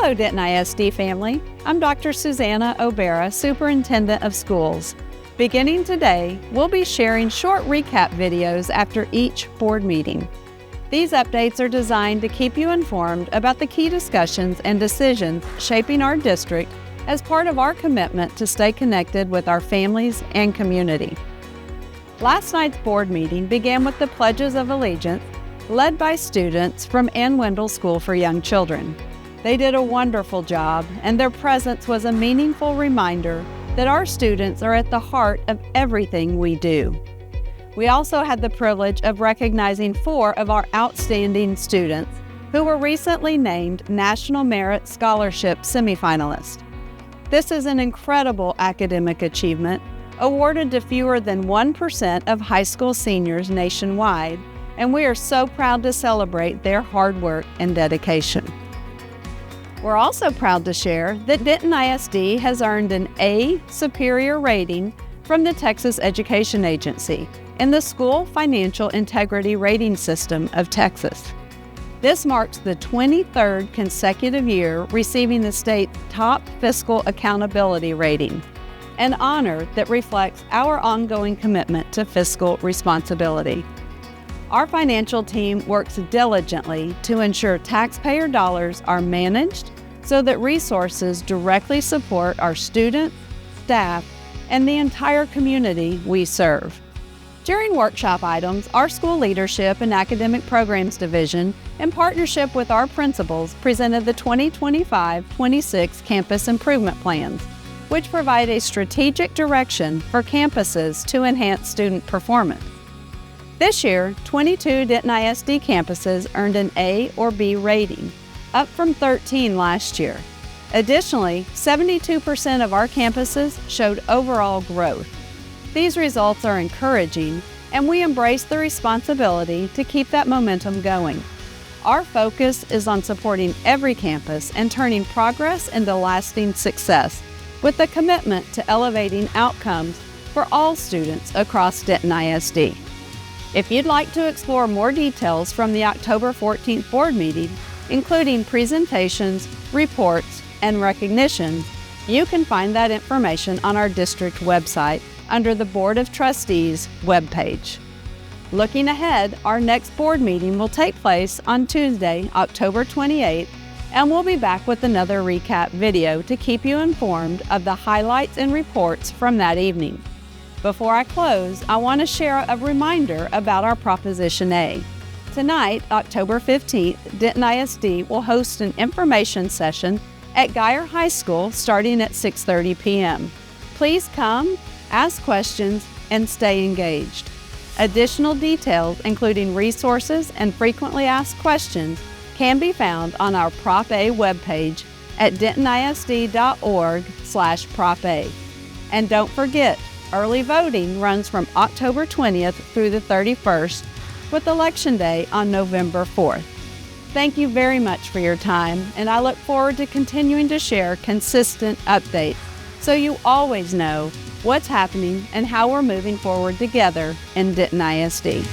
Hello, Denton ISD family. I'm Dr. Susannah O'Bara, Superintendent of Schools. Beginning today, we'll be sharing short recap videos after each board meeting. These updates are designed to keep you informed about the key discussions and decisions shaping our district as part of our commitment to stay connected with our families and community. Last night's board meeting began with the Pledges of Allegiance led by students from Ann Wendell School for Young Children. They did a wonderful job, and their presence was a meaningful reminder that our students are at the heart of everything we do. We also had the privilege of recognizing 4 of our outstanding students who were recently named National Merit Scholarship semifinalists. This is an incredible academic achievement awarded to fewer than 1% of high school seniors nationwide, and we are so proud to celebrate their hard work and dedication. We're also proud to share that Denton ISD has earned an A Superior rating from the Texas Education Agency in the School Financial Integrity Rating System of Texas. This marks the 23rd consecutive year receiving the state's top fiscal accountability rating, an honor that reflects our ongoing commitment to fiscal responsibility. Our financial team works diligently to ensure taxpayer dollars are managed so that resources directly support our students, staff, and the entire community we serve. During workshop items, our School Leadership and Academic Programs Division, in partnership with our principals, presented the 2025-26 Campus Improvement Plans, which provide a strategic direction for campuses to enhance student performance. This year, 22 Denton ISD campuses earned an A or B rating, up from 13 last year. Additionally, 72% of our campuses showed overall growth. These results are encouraging, and we embrace the responsibility to keep that momentum going. Our focus is on supporting every campus and turning progress into lasting success, with a commitment to elevating outcomes for all students across Denton ISD. If you'd like to explore more details from the October 14th board meeting, including presentations, reports, and recognitions, you can find that information on our district website under the Board of Trustees webpage. Looking ahead, our next board meeting will take place on Tuesday, October 28th, and we'll be back with another recap video to keep you informed of the highlights and reports from that evening. Before I close, I want to share a reminder about our Proposition A. Tonight, October 15th, Denton ISD will host an information session at Geyer High School starting at 6:30 p.m. Please come, ask questions, and stay engaged. Additional details, including resources and frequently asked questions, can be found on our Prop A webpage at dentonisd.org/Prop A. And don't forget, early voting runs from October 20th through the 31st, with Election Day on November 4th. Thank you very much for your time, and I look forward to continuing to share consistent updates so you always know what's happening and how we're moving forward together in Denton ISD.